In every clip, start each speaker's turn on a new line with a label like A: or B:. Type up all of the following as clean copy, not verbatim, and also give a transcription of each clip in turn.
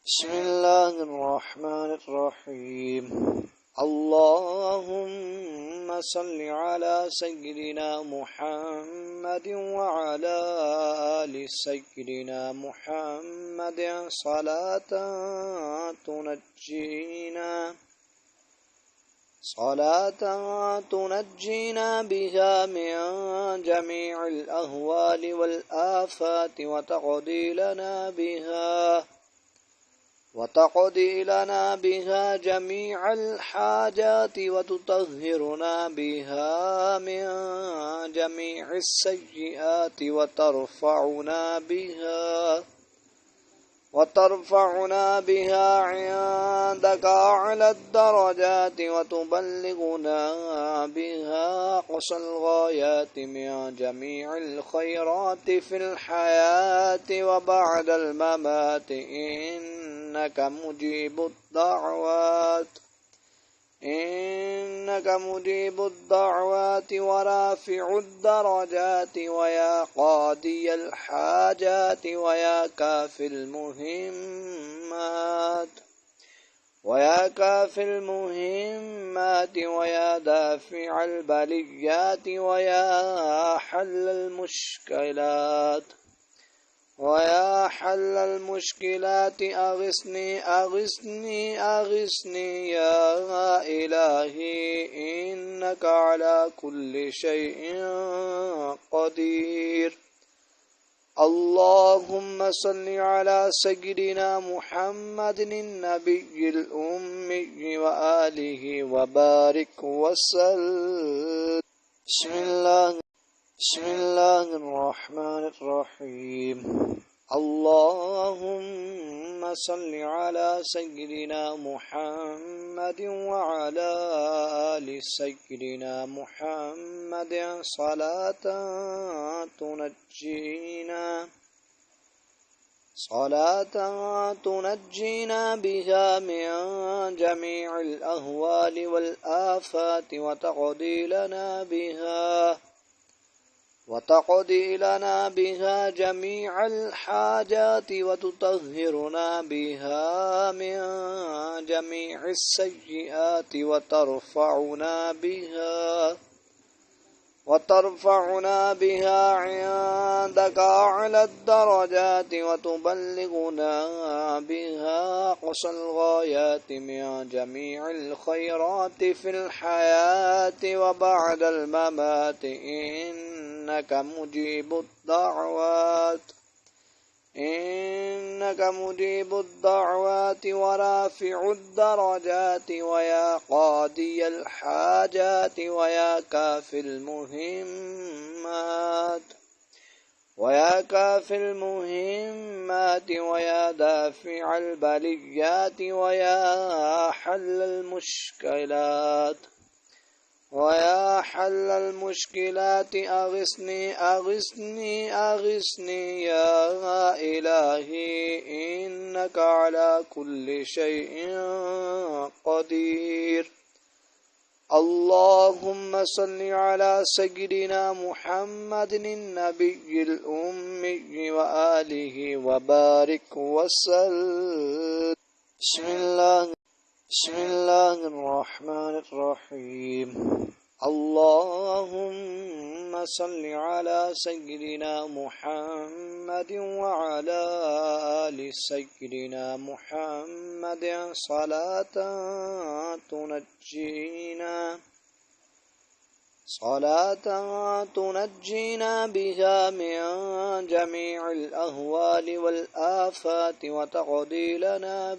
A: بسم الله الرحمن الرحيم. اللهم صل على سيدنا محمد وعلى آل سيدنا محمد صلاة تنجينا بها من جميع الأهوال والآفات وتقضي لنا بها جميع الحاجات وتطهرنا بها من جميع السيئات وترفعنا بها عندك أعلى الدرجات وتبلغنا بها أقصى الغايات من جميع الخيرات في الحياة وبعد الممات إنك مجيب الدعوات ورافع الدرجات ويا قاضي الحاجات ويا كافي المهمات ويا دافع البليات ويا حل المشكلات أغثني يا إلهي إنك على كل شيء قدير. اللهم صل على سيدنا محمد النبي الأمي وآله وبارك وسلم. بسم الله الرحمن الرحيم. اللهم صل على سيدنا محمد وعلى آل سيدنا محمد صلاة تنجينا بها من جميع الأهوال والآفات وتقضي لنا بها جميع الحاجات وتطهرنا بها من جميع السيئات وترفعنا بها عندك أعلى الدرجات وتبلغنا بها أقصى الغايات من جميع الخيرات في الحياة وبعد الممات إنك مجيب الدعوات ورافع الدرجات ويا قاضي الحاجات ويا كافي المهمات ويا دافع البليات ويا حل المشكلات أغثني يا إلهي إنك على كل شيء قدير. اللهم صل على سيدنا محمد النبي الأمي وآله وبارك وسلم. بسم الله الرحمن الرحيم. اللهم صل على سيدنا محمد وعلى آل سيدنا محمد صلاة تنجينا بها من جميع الأهوال والآفات وتقضي لنا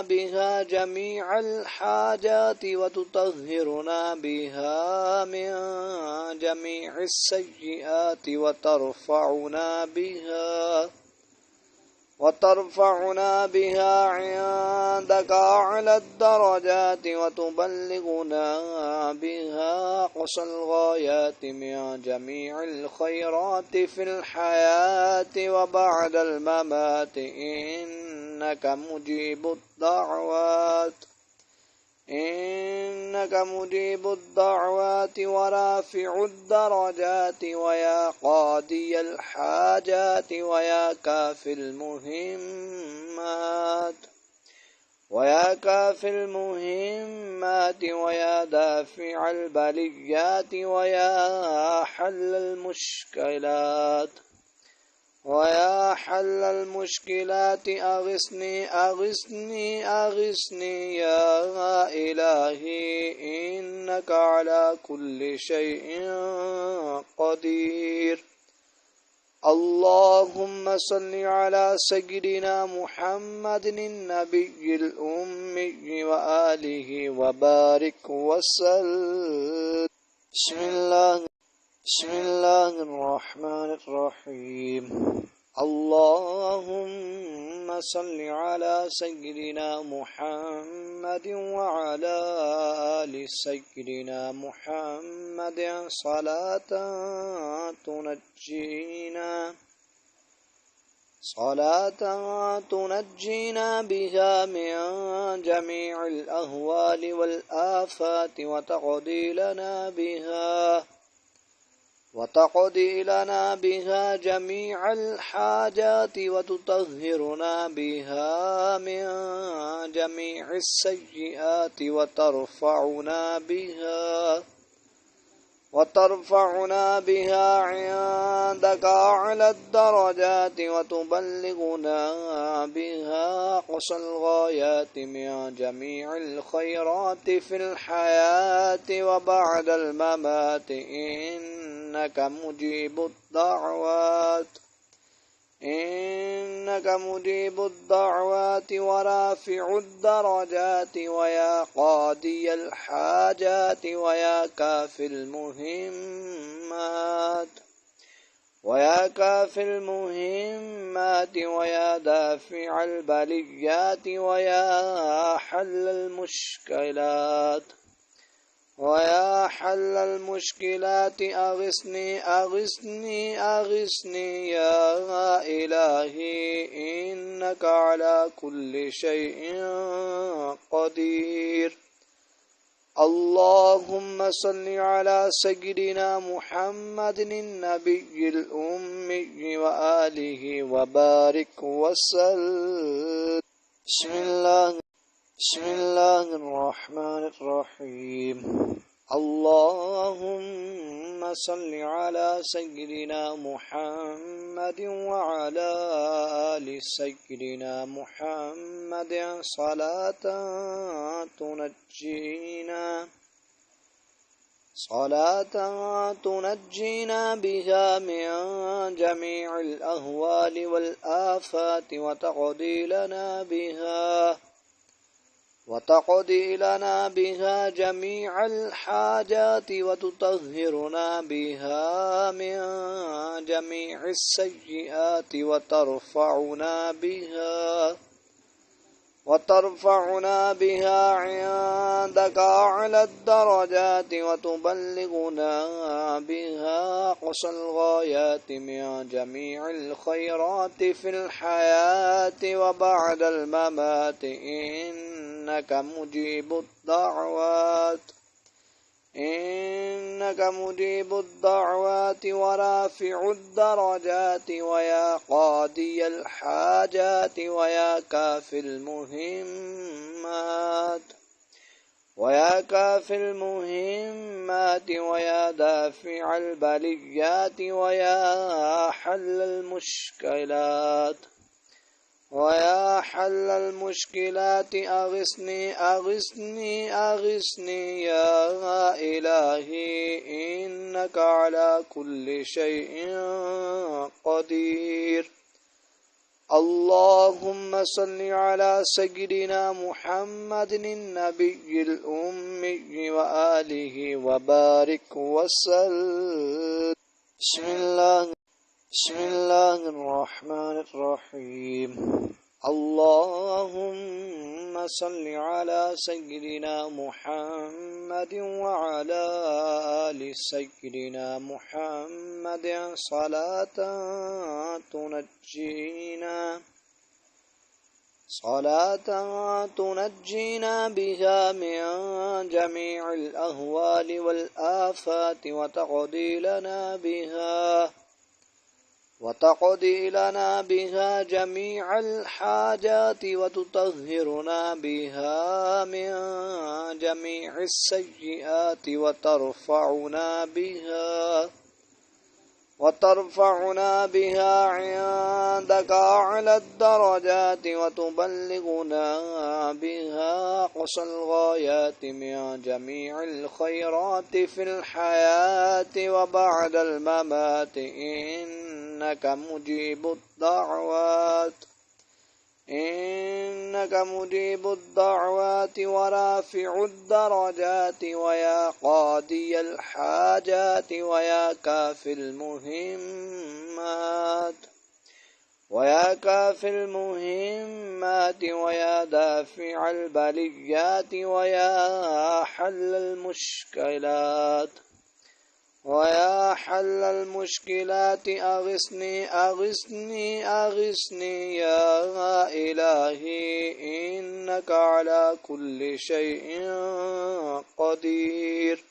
A: بها جميع الحاجات وتطهرنا بها من جميع السيئات وترفعنا بها عندك أعلى الدرجات وتبلغنا بها أقصى الغايات من جميع الخيرات في الحياة وبعد الممات إنك إنك مجيب الدعوات ورافع الدرجات ويا قاضي الحاجات ويا كافي المهمات ويا دافع البليات ويا حل المشكلات أغثني يا إلهي إنك على كل شيء قدير. اللهم صل على سيدنا محمد النبي الأمي وآله وبارك وسلم. بسم الله الرحمن الرحيم. اللهم صل على سيدنا محمد وعلى آل سيدنا محمد صلاة تنجينا بها من جميع الأهوال والآفات وتقضي لنا بها جميع الحاجات وتطهرنا بها من جميع السيئات وترفعنا بها عندك أعلى الدرجات وتبلغنا بها أقصى الغايات من جميع الخيرات في الحياة وبعد الممات إنك مجيب الدعوات ورافع الدرجات ويا قاضي الحاجات ويا كافي المهمات ويا دافع البليات ويا حل المشكلات أغثني يا إلهي إنك على كل شيء قدير. اللهم صل على سيدنا محمد النبي الأمي وآله وبارك وسلم. بسم الله الرحمن الرحيم. اللهم صل على سيدنا محمد وعلى آل سيدنا محمد صلاة تنجينا بها من جميع الأهوال والآفات وتقضي لنا بها جميع الحاجات وتطهرنا بها من جميع السيئات وترفعنا بها عندك أعلى الدرجات وتبلغنا بها أقصى الغايات من جميع الخيرات في الحياة وبعد الممات إنك مجيب الدعوات ورافع الدرجات ويا قاضي الحاجات ويا كافي المهمات ويا دافع البليات ويا حل المشكلات أغثني يا إلهي إنك على كل شيء قدير. اللهم صل على سيدنا محمد النبي الأمي وآله وبارك وسلم. بسم الله الرحمن الرحيم. اللهم صل على سيدنا محمد وعلى آل سيدنا محمد صلاة صلاة تنجينا بها من جميع الأهوال والآفات وتقضي لنا بها جميع الحاجات وتطهرنا بها من جميع السيئات وترفعنا بها عندك أعلى الدرجات وتبلغنا بها أقصى الغايات من جميع الخيرات في الحياة وبعد الممات إنك مجيب الدعوات ورافع الدرجات ويا قاضي الحاجات ويا كافي المهمات ويا دافع البليات ويا حل المشكلات أغثني يا إلهي إنك على كل شيء قدير.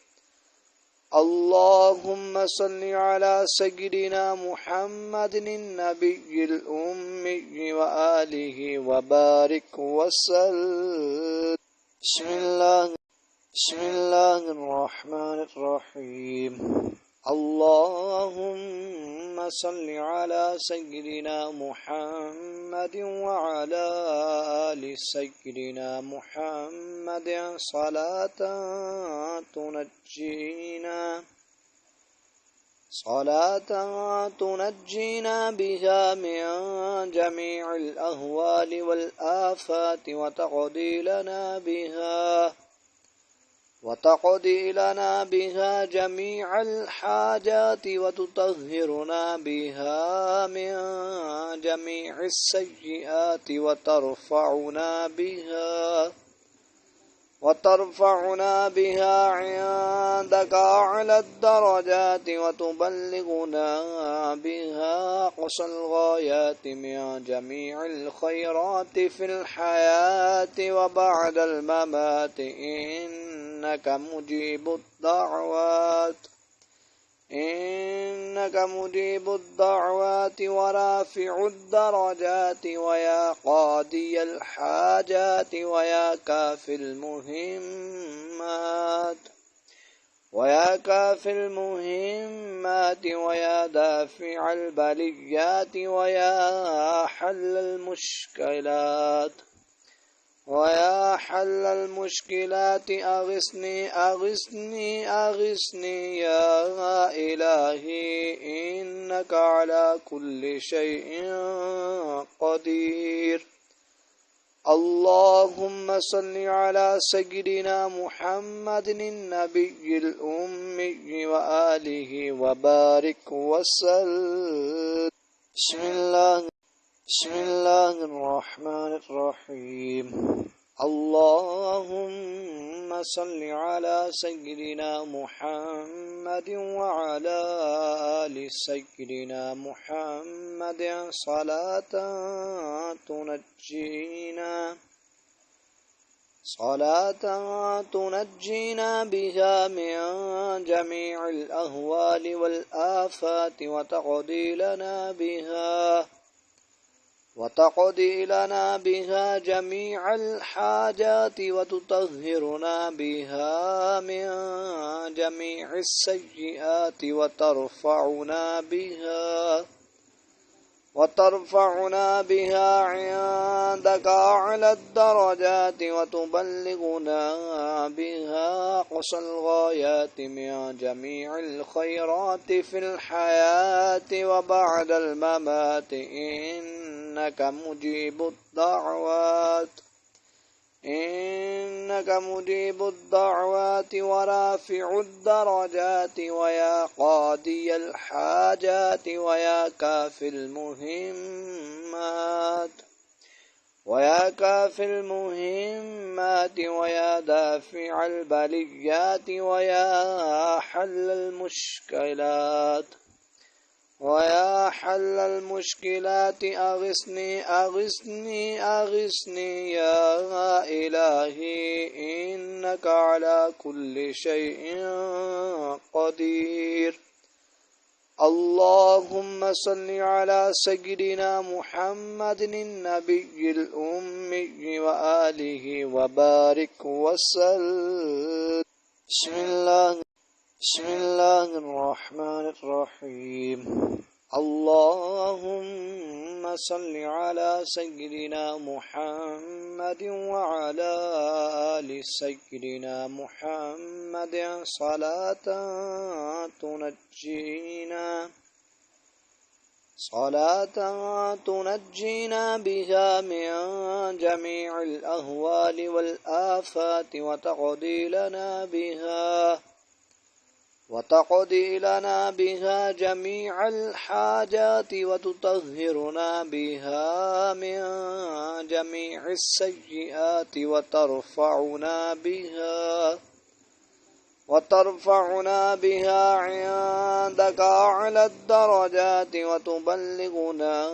A: اللهم صل على سيدنا محمد النبي الأمي وآله وبارك وسلم. بسم الله الرحمن الرحيم. اللهم صل على سيدنا محمد وعلى آل سيدنا محمد صلاة تنجينا بها من جميع الأهوال والآفات وتقضي لنا بها جميع الحاجات وتطهرنا بها من جميع السيئات وترفعنا بها عندك أعلى الدرجات وتبلغنا بها أقصى الغايات من جميع الخيرات في الحياة وبعد الممات إنك مجيب الدعوات ورافع الدرجات ويا قاضي الحاجات ويا كافي المهمات ويا دافع البليات ويا حل المشكلات أغثني يا إلهي إنك على كل شيء قدير. اللهم صل على سيدنا محمد النبي الأمي وآله وبارك وسلم. بسم الله الرحمن الرحيم. اللهم صل على سيدنا محمد وعلى آل سيدنا محمد صلاة تنجينا بها من جميع الأهوال والآفات وتقضي لنا بها جميع الحاجات وتطهرنا بها من جميع السيئات وترفعنا بها عندك أعلى الدرجات وتبلغنا بها أقصى الغايات من جميع الخيرات في الحياة وبعد الممات إنك مجيب الدعوات ورافع الدرجات ويا قاضي الحاجات ويا كافي المهمات ويا دافع البليات ويا حل ويا حل المشكلات أغثني أغثني أغثني يا إلهي إنك على كل شيء قدير. اللهم صل على سيدنا محمد النبي الأمي وآله وبارك وسلم. بسم الله الرحمن الرحيم. اللهم صل على سيدنا محمد وعلى آل سيدنا محمد صلاة تنجينا بها من جميع الأهوال والآفات وتقضي لنا بها جميع الحاجات وتطهرنا بها من جميع السيئات وترفعنا بها عندك أعلى الدرجات وتبلغنا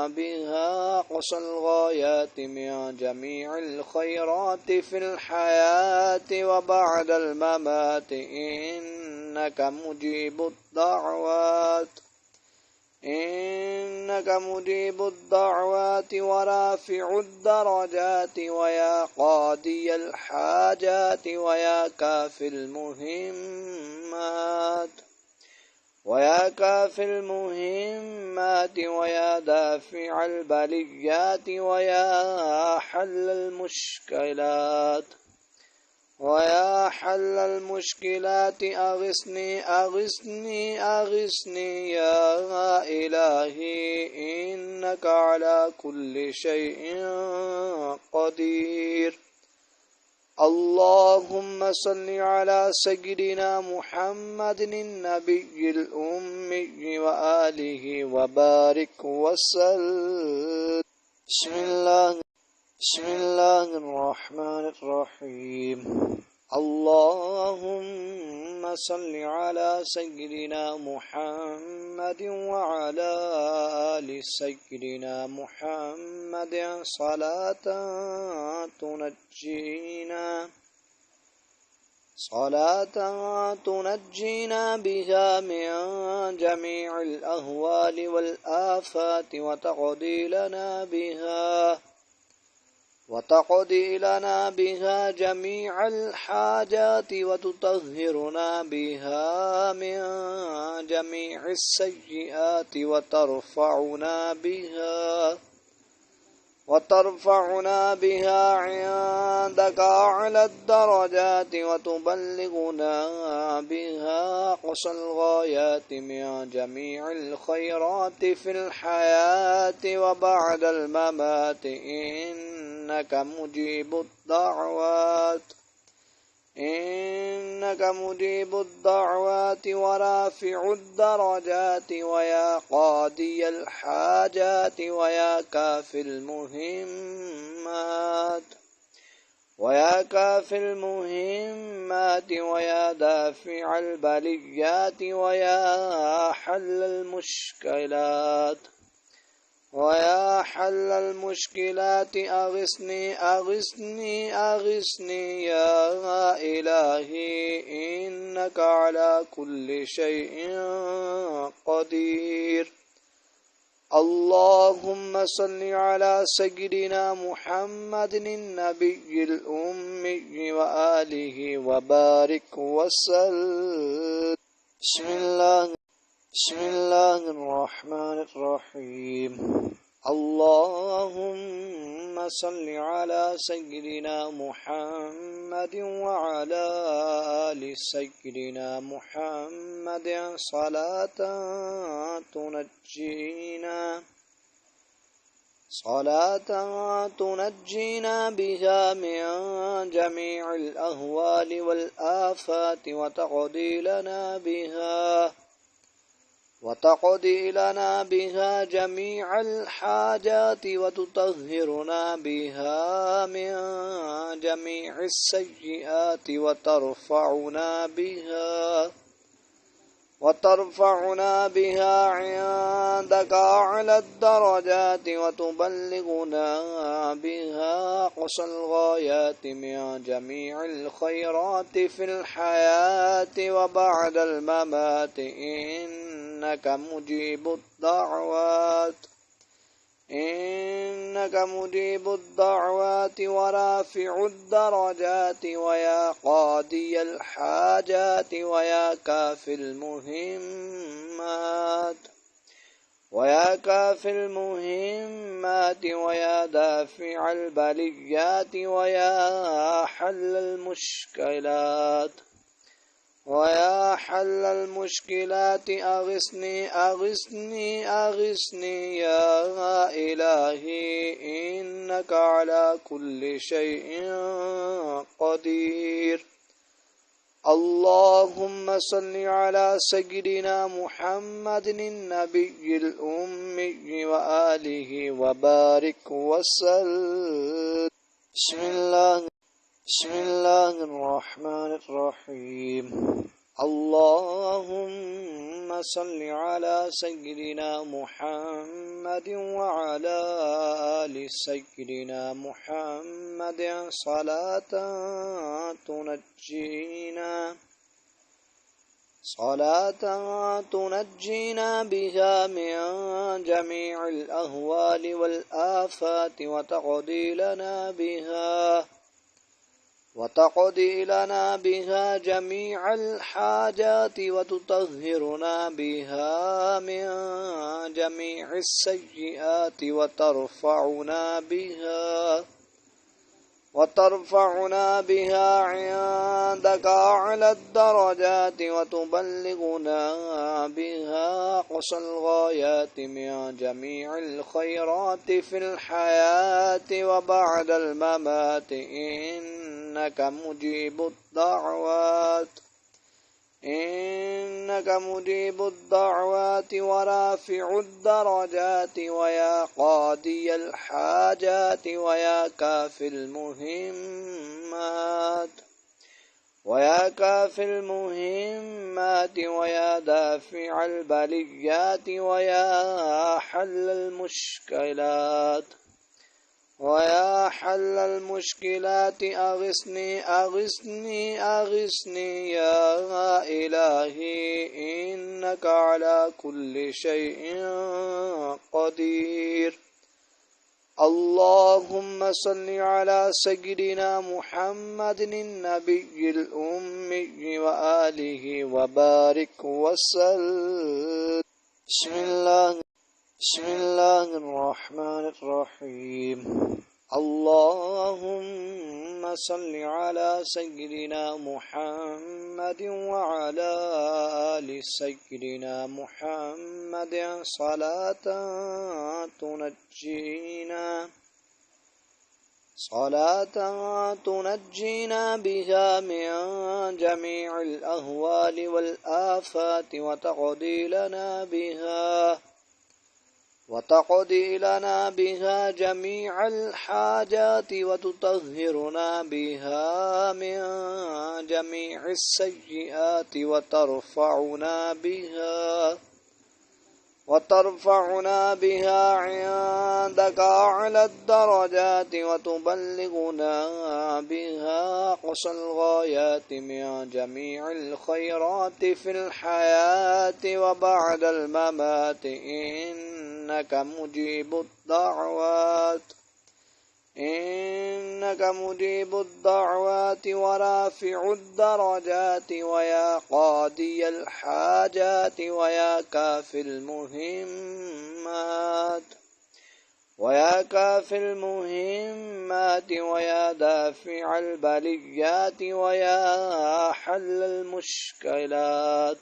A: بها أقصى الغايات من جميع الخيرات في الحياة وبعد الممات إنك مجيب الدعوات ورافع الدرجات ويا قاضي الحاجات ويا كافي المهمات ويا دافع البليات ويا حل المشكلات أغثني أغثني أغثني يا إلهي إنك على كل شيء قدير. اللهم صل على سيدنا محمد النبي الأمي وآله وبارك وسلم. بسم الله الرحمن الرحيم. اللهم صل على سيدنا محمد وعلى آل سيدنا محمد صلاة تنجينا بها من جميع الأهوال والآفات وتقضي لنا بها جميع الحاجات وتطهرنا بها من جميع السيئات وترفعنا بها عندك أعلى الدرجات وتبلغنا بها أقصى الغايات من جميع الخيرات في الحياة وبعد الممات إنك مجيب الدعوات ورافع الدرجات ويا قاضي الحاجات ويا كافي المهمات ويا دافع البليات ويا حل المشكلات أغثني أغثني أغثني يا إلهي إنك على كل شيء قدير. اللهم صل على سيدنا محمد النبي الأمي وآله وبارك وسلم. بسم الله الرحمن الرحيم. اللهم صل على سيدنا محمد وعلى آل سيدنا محمد صلاة تنجينا بها من جميع الأهوال والآفات وتقضي لنا بها جميع الحاجات وتطهرنا بها من جميع السيئات وترفعنا بها عندك أعلى الدرجات وتبلغنا بها أقصى الغايات من جميع الخيرات في الحياة وبعد الممات إنك مجيب الدعوات ورافع الدرجات ويا قاضي الحاجات ويا كافي المهمات ويا دافع البليات ويا حل المشكلات أغثني يا إلهي إنك على كل شيء قدير. اللهم صل على سيدنا محمد النبي الأمي وآله وبارك وسلم. بسم الله الرحمن الرحيم. اللهم صل على سيدنا محمد وعلى آل سيدنا محمد صلاة تنجينا بها من جميع الأهوال والآفات وتقضي لنا بها جميع الحاجات وتطهرنا بها من جميع السيئات وترفعنا بها عندك أعلى الدرجات وتبلغنا بها أقصى الغايات من جميع الخيرات في الحياة وبعد الممات إنك مجيب الدعوات ورافع الدرجات ويا قاضي الحاجات ويا كافي المهمات ويا دافع البليات ويا حل المشكلات أغثني يا إلهي إنك على كل شيء قدير. اللهم صل على سيدنا محمد النبي الأمي وآله وبارك وسلم. بسم الله الرحمن الرحيم. اللهم صل على سيدنا محمد وعلى آل سيدنا محمد صلاة تنجينا بها من جميع الأهوال والآفات وتقضي لنا بها جميع الحاجات وتطهرنا بها من جميع السيئات وترفعنا بها عندك أعلى الدرجات وتبلغنا بها أقصى الغايات من جميع الخيرات في الحياة وبعد الممات إنك مجيب الدعوات ورافع الدرجات ويا قاضي الحاجات ويا كافي المهمات ويا دافع البليات ويا حل المشكلات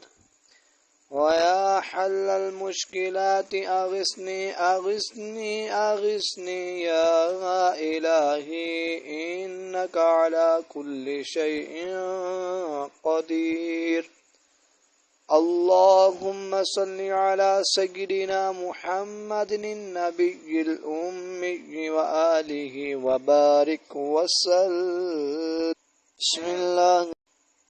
A: أغثني يا إلهي إنك على كل شيء قدير. اللهم صل على سيدنا محمد النبي الأمي وآله وبارك وسلم.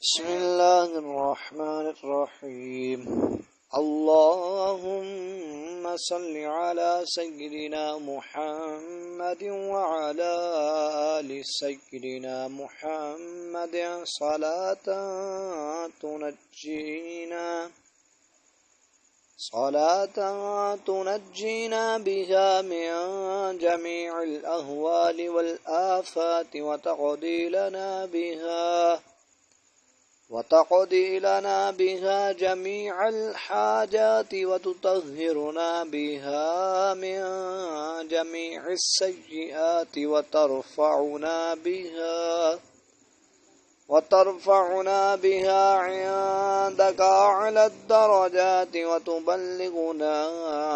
A: بسم الله الرحمن الرحيم. اللهم صل على سيدنا محمد وعلى آل سيدنا محمد صلاة تنجينا بها من جميع الأهوال والآفات وتقضي لنا بها جميع الحاجات وتطهرنا بها من جميع السيئات وترفعنا بها عندك أعلى الدرجات وتبلغنا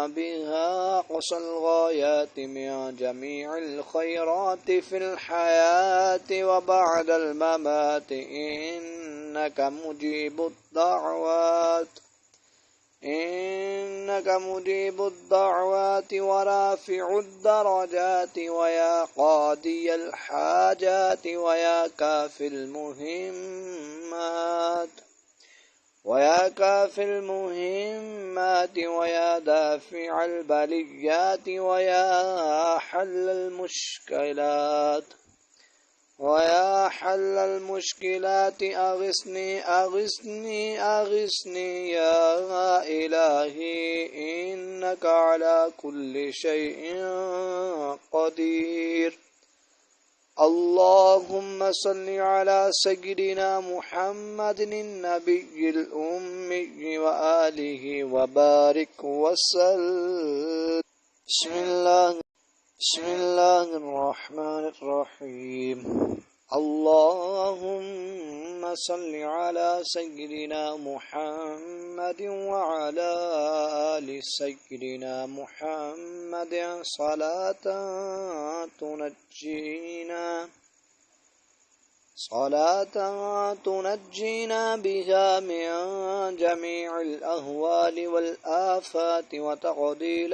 A: بها أقصى الغايات من جميع الخيرات في الحياة وبعد الممات إنك مجيب الدعوات ورافع الدرجات ويا قاضي الحاجات ويا كافي المهمات ويا دافع البليات ويا حل المشكلات أغثني يا إلهي إنك على كل شيء قدير. اللهم صل على سيدنا محمد النبي الأمي وآله وبارك وسلم. بسم الله الرحمن الرحيم. اللهم صل على سيدنا محمد وعلى آل سيدنا محمد صلاة تنجينا بها من جميع الأهوال والآفات وتقضي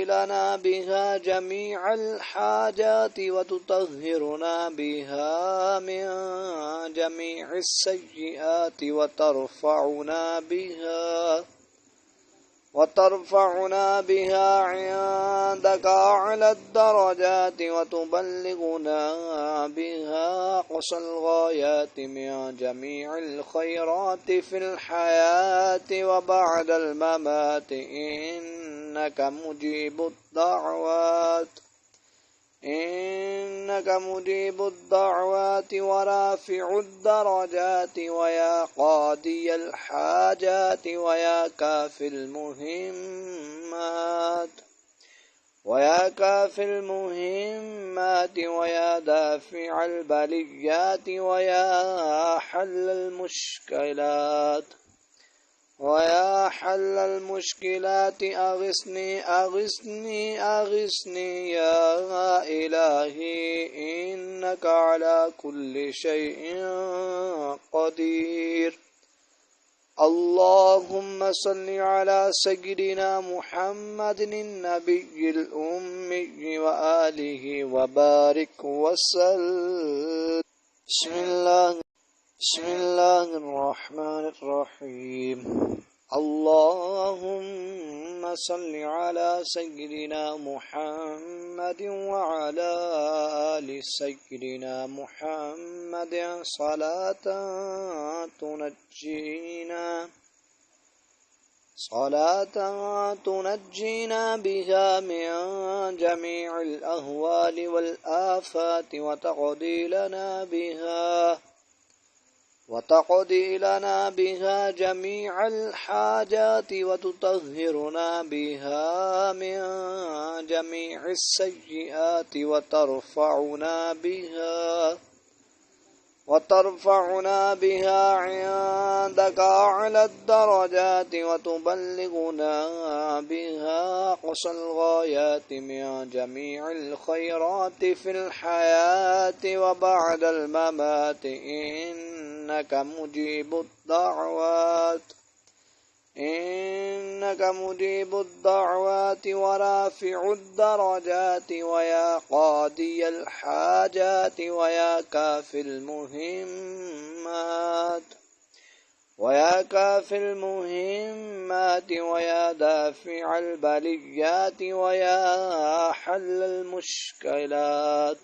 A: لنا بها جميع الحاجات وتطهرنا بها من جميع السيئات وترفعنا بها عندك أعلى الدرجات وتبلغنا بها أقصى الغايات من جميع الخيرات في الحياة وبعد الممات إنك مجيب الدعوات ورافع الدرجات ويا قاضي الحاجات ويا كافي المهمات ويا دافع البليات ويا حل المشكلات أغثني يا إلهي إنك على كل شيء قدير. اللهم صل على سيدنا محمد النبي الأمي وآله وبارك وسلم. بسم الله الرحمن الرحيم. اللهم صل على سيدنا محمد وعلى آل سيدنا محمد صلاة تنجينا بها من جميع الأهوال والآفات وتقضي لنا بها جميع الحاجات وتطهرنا بها من جميع السيئات وترفعنا بها عندك أعلى الدرجات وتبلغنا بها أقصى الغايات من جميع الخيرات في الحياة وبعد الممات إنك مجيب إنك مجيب الدعوات ورافع الدرجات ويا قاضي الحاجات ويا كافي المهمات ويا دافع البليات ويا حل المشكلات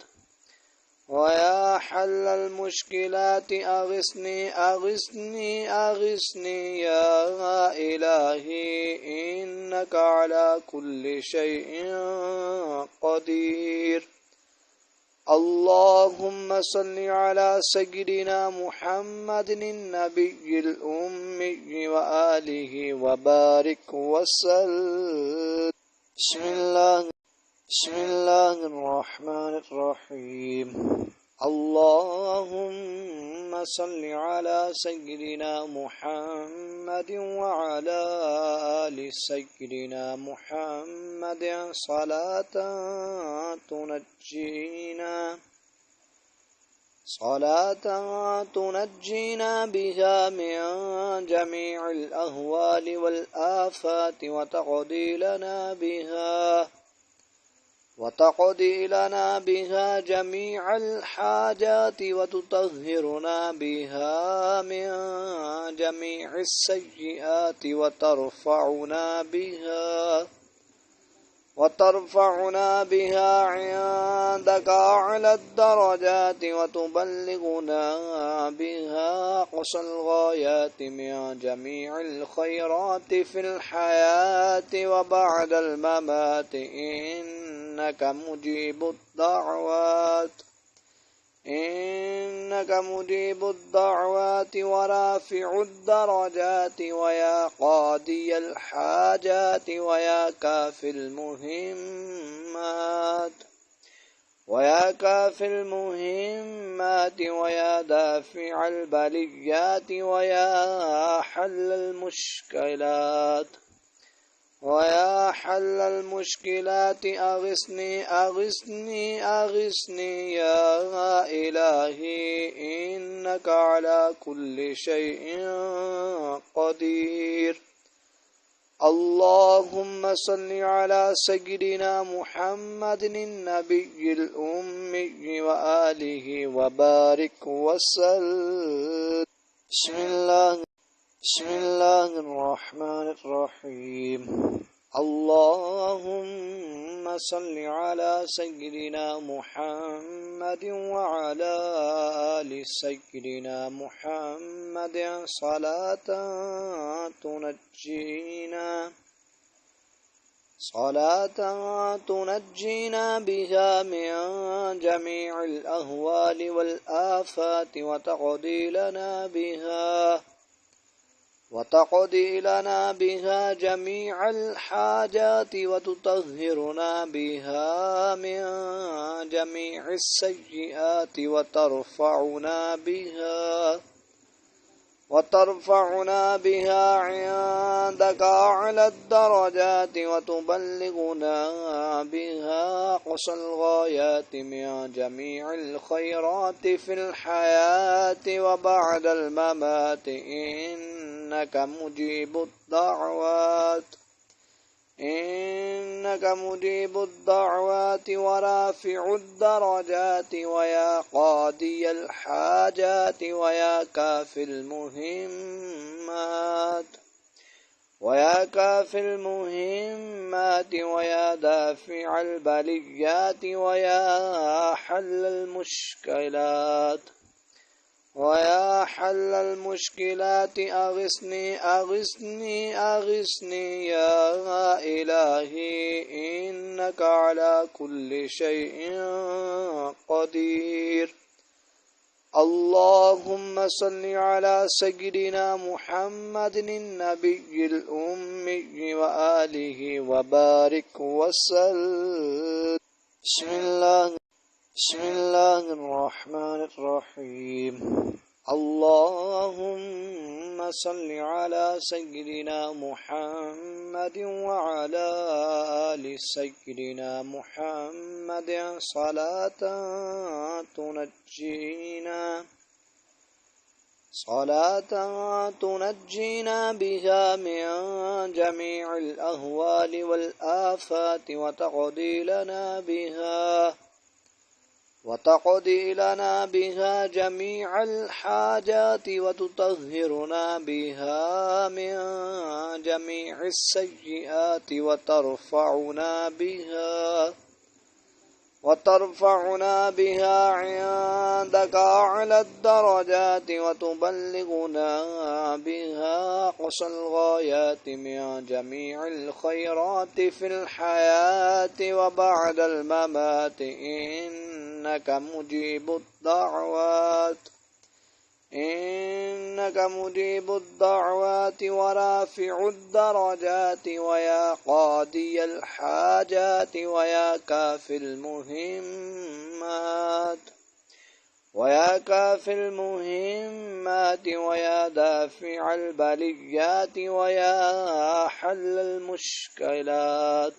A: أغثني يا إلهي إنك على كل شيء قدير. اللهم صل على سيدنا محمد النبي الأمي وآله وبارك وسلم. بسم الله الرحمن الرحيم. اللهم صل على سيدنا محمد وعلى آل سيدنا محمد صلاة تنجينا بها من جميع الأهوال والآفات وتقضي لنا بها جميع الحاجات وتطهرنا بها من جميع السيئات وترفعنا بها عندك أعلى الدرجات وتبلغنا بها أقصى الغايات من جميع الخيرات في الحياة وبعد الممات إنك مجيب الدعوات ورافع الدرجات ويا قاضي الحاجات ويا كافي المهمات ويا دافع البليات ويا حل المشكلات أغثني يا إلهي إنك على كل شيء قدير. اللهم صل على سيدنا محمد النبي الأمي وآله وبارك وسلم. بسم الله الرحمن الرحيم. اللهم صل على سيدنا محمد وعلى آل سيدنا محمد صلاة تنجينا بها من جميع الأهوال والآفات وتقضي لنا بها جميع الحاجات وتطهرنا بها من جميع السيئات وترفعنا بها عندك أعلى الدرجات وتبلغنا بها أقصى الغايات من جميع الخيرات في الحياة وبعد الممات إنك مجيب الدعوات ورافع الدرجات ويا قاضي الحاجات ويا كافي المهمات ويا دافع البليات ويا حل المشكلات أغثني يا إلهي إنك على كل شيء قدير. اللهم صل على سيدنا محمد النبي الأمي وآله وبارك وسلم. بسم الله الرحمن الرحيم. اللهم صل على سيدنا محمد وعلى آل سيدنا محمد صلاة صلاة تنجينا بها من جميع الأهوال والآفات وتقضي لنا بها جميع الحاجات وتطهرنا بها من جميع السيئات وترفعنا بها عندك أعلى الدرجات وتبلغنا بها أقصى الغايات من جميع الخيرات في الحياة وبعد الممات إنك مجيب الدعوات ورافع الدرجات ويا قاضي الحاجات ويا كافي المهمات ويا دافع البليات ويا حل المشكلات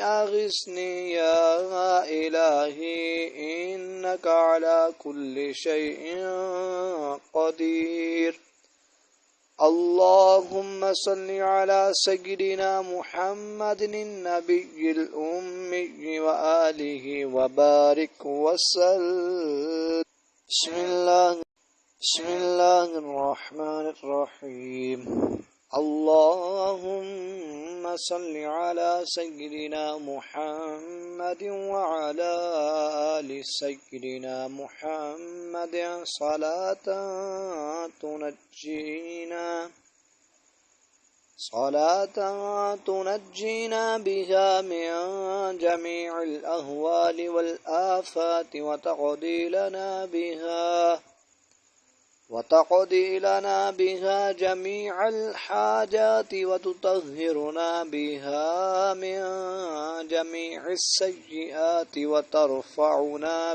A: أغثني يا إلهي إنك على كل شيء قدير. اللهم صل على سيدنا محمد النبي الأمي وآله وبارك وسلم. بسم الله الرحمن الرحيم. اللهم صل على سيدنا محمد وعلى آل سيدنا محمد صلاة تنجينا بها من جميع الأهوال والآفات وتقضي لنا بها جميع الحاجات وتطهرنا بها من جميع السيئات وترفعنا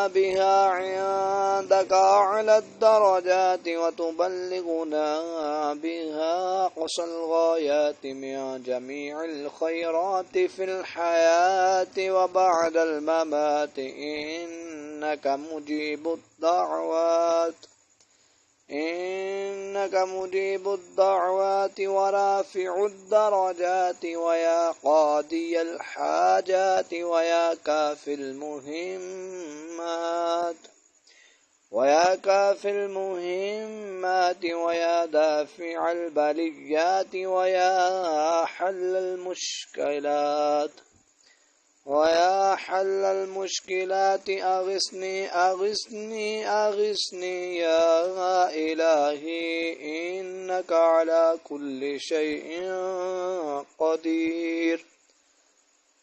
A: بها عندك أعلى الدرجات وتبلغنا بها أقصى الغايات من جميع الخيرات في الحياة وبعد الممات إنك مجيب الدعوات ورافع الدرجات ويا قاضي الحاجات ويا كافي المهمات ويا دافع البليات ويا حل المشكلات أغثني يا إلهي إنك على كل شيء قدير.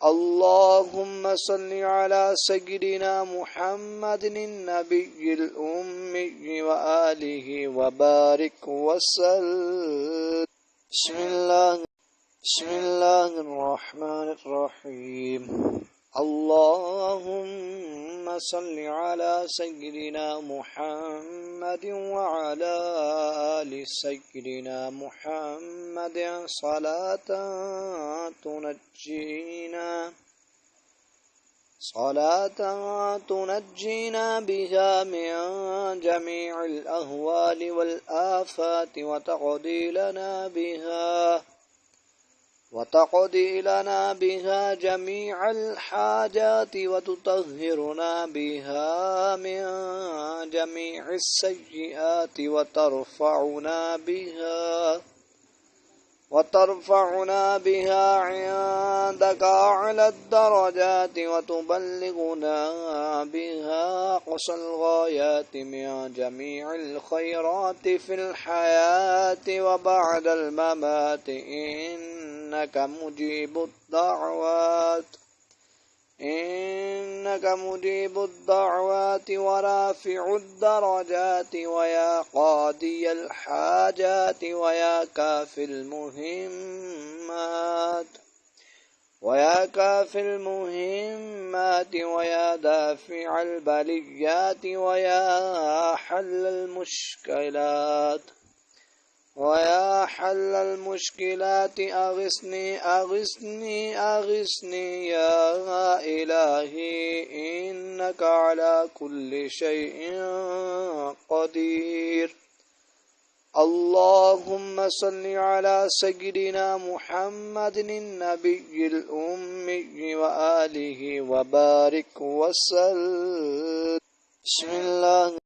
A: اللهم صل على سيدنا محمد النبي الأمي وآله وبارك وسلم. بسم الله الرحمن الرحيم. اللهم صل على سيدنا محمد وعلى آل سيدنا محمد صلاة تنجينا بها من جميع الأهوال والآفات وتقضي لنا بها جميع الحاجات وتطهرنا بها من جميع السيئات وترفعنا بها عندك أعلى الدرجات وتبلغنا بها أقصى الغايات من جميع الخيرات في الحياة وبعد الممات إنك مجيب الدعوات ورافع الدرجات ويا قاضي الحاجات ويا كافي المهمات ويا دافع البليات ويا حل ويا حل المشكلات أغثني أغثني أغثني يا إلهي إنك على كل شيء قدير. اللهم صل على سيدنا محمد النبي الأمي وآله وبارك وسلم. بسم الله